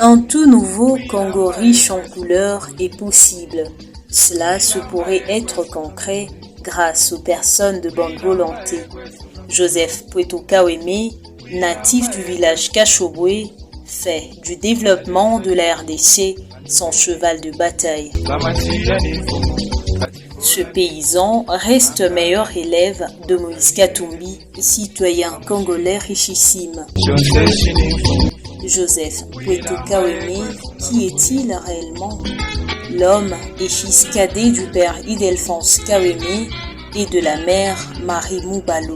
Un tout nouveau Congo riche en couleurs est possible. Cela se pourrait être concret grâce aux personnes de bonne volonté. Joseph Pweto Kaweme, natif du village Kashobwe, fait du développement de la RDC son cheval de bataille. Ce paysan reste meilleur élève de Moïse Katumbi, citoyen congolais richissime. Joseph Pweto Kaweme, qui est-il réellement? L'homme est fils cadet du père Idelphonse Kaweme et de la mère Marie Moubalo.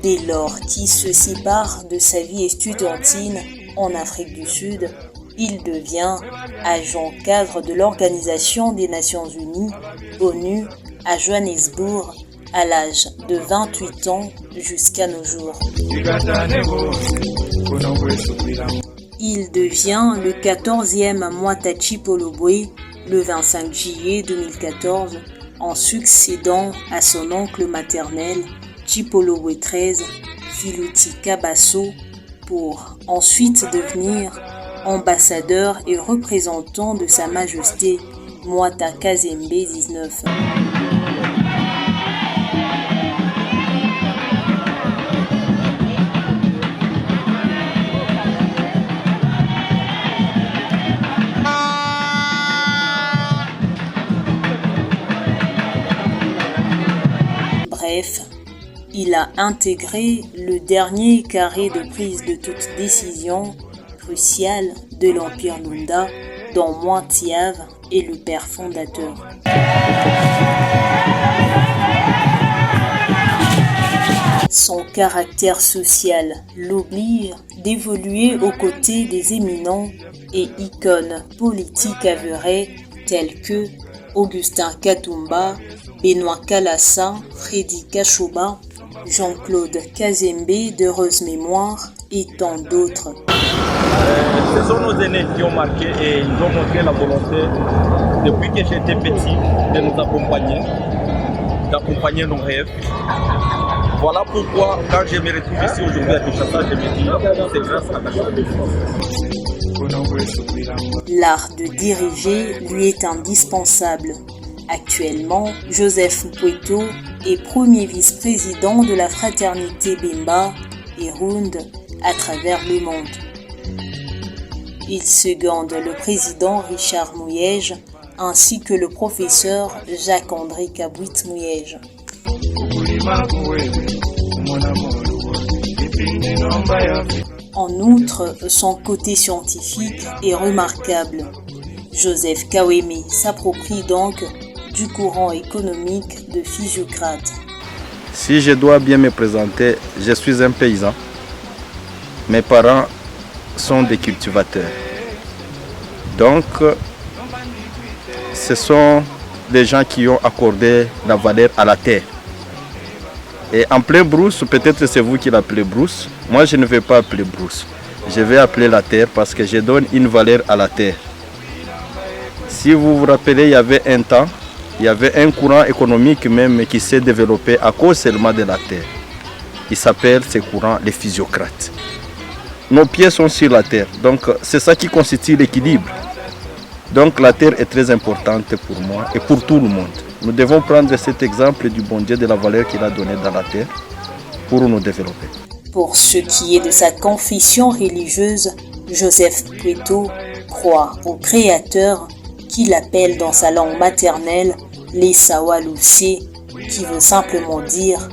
Dès lors qu'il se sépare de sa vie estudiantine en Afrique du Sud, il devient agent cadre de l'Organisation des Nations Unies, ONU, à Johannesburg, à l'âge de 28 ans jusqu'à nos jours. Il devient le 14e Mwata Chipolobwe le 25 juillet 2014 en succédant à son oncle maternel Chipolobwe XIII, Filuti Kabaso, pour ensuite devenir ambassadeur et représentant de Sa Majesté Mwata Kazembe XIX. Bref, il a intégré le dernier carré de prise de toute décision cruciale de l'Empire Lunda, dont Moitiave est le père fondateur. Son caractère social l'oblige d'évoluer aux côtés des éminents et icônes politiques avérés tels que Augustin Katumba, Benoît Kalassa, Freddy Kashoba, Jean-Claude Kazembe d'heureuse mémoire et tant d'autres. Ce sont nos aînés qui ont marqué et ils ont montré la volonté, depuis que j'étais petit, de nous accompagner, d'accompagner nos rêves. Voilà pourquoi, quand je me retrouve ici aujourd'hui à Kinshasa, je me dis c'est grâce à Kashoba. L'art de diriger lui est indispensable. Actuellement, Joseph Pweto est premier vice-président de la fraternité Bemba et Round à travers le monde. Il seconde le président Richard Mouyège ainsi que le professeur Jacques-André Kabwit-Mouyège. En outre, son côté scientifique est remarquable. Joseph Kaweme s'approprie donc du courant économique de Physiocrate. Si je dois bien me présenter, je suis un paysan. Mes parents sont des cultivateurs. Donc, ce sont des gens qui ont accordé la valeur à la terre. Et en plein brousse, peut-être c'est vous qui l'appelez brousse. Moi, je ne vais pas appeler brousse. Je vais appeler la terre parce que je donne une valeur à la terre. Si vous vous rappelez, il y avait un temps, il y avait un courant économique même qui s'est développé à cause seulement de la terre. Il s'appelle ce courant les physiocrates. Nos pieds sont sur la terre, donc c'est ça qui constitue l'équilibre. Donc la terre est très importante pour moi et pour tout le monde. Nous devons prendre cet exemple du bon Dieu, de la valeur qu'il a donnée dans la terre pour nous développer. Pour ce qui est de sa confession religieuse, Joseph Pweto croit au Créateur qu'il appelle dans sa langue maternelle l'Esawalusi, qui veut simplement dire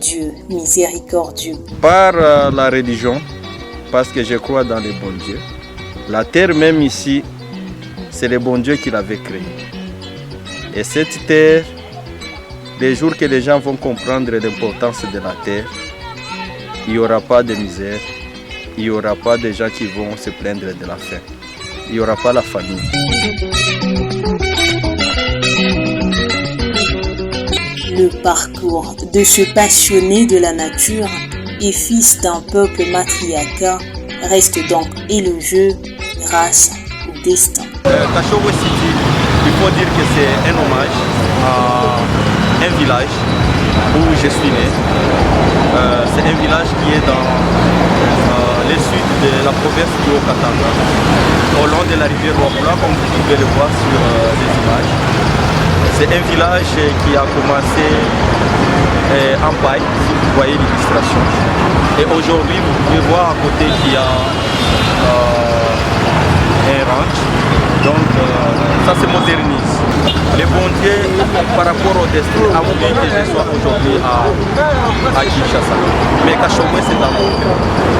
Dieu miséricordieux. Par la religion, parce que je crois dans le bon Dieu, la terre même ici, c'est le bon Dieu qui l'avait créée. Et cette terre, les jours que les gens vont comprendre l'importance de la terre, il n'y aura pas de misère, il n'y aura pas de gens qui vont se plaindre de la faim, il n'y aura pas la famine. Le parcours de ce passionné de la nature et fils d'un peuple matriarcat reste donc élogieux grâce au destin. Kashobwe City, il faut dire que c'est un hommage à un village où je suis né. C'est un village qui est dans le sud de la province du Haut-Katanga, au long de la rivière Rwapula, comme vous pouvez le voir sur les images. C'est un village qui a commencé en paille, vous voyez l'illustration. Et aujourd'hui, vous pouvez voir à côté qu'il y a un ranch. Donc ça se modernise. Le bon Dieu, par rapport au destin, a voulu que je sois aujourd'hui à Kinshasa. Mais Kachomwe, c'est dans mon cœur.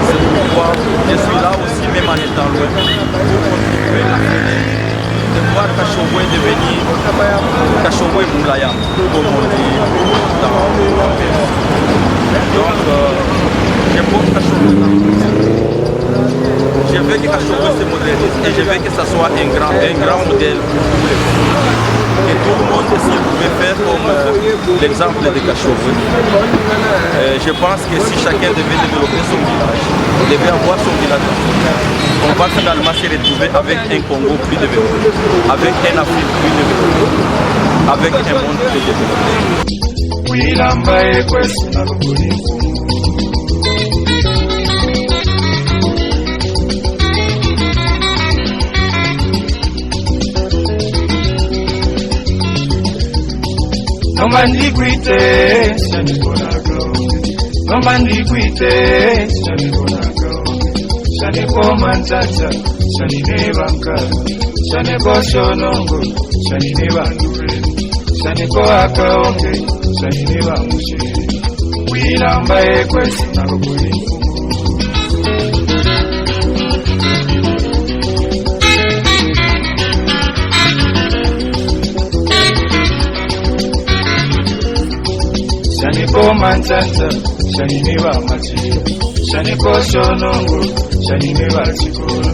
C'est pourquoi je suis là aussi, même en étant loin, pour contribuer à de voir Kachomwe devenir Kachomwe Moulaya, comme on dit dans mon pays. Donc, je porte Kachomwe. Je veux que Kachomwe se modernise et je veux que ça soit un grand modèle pour tous les pays. Que tout le monde ici pouvait faire comme l'exemple de Kachomwe. Je pense que si chacun devait développer son village, devait avoir son village, on va finalement se retrouver avec un Congo plus développé, avec un Afrique plus développé, avec un monde plus développé. Nombandikwite shanibonako shaniko manzatsa shanine banka shaniko shonongo shanine bandure shaniko akaonge shanine bamushe wilamba ekwesi nakokuli Shaniko manzanza, shanine ba machi, shaniko shonongo, shanine ba chikora.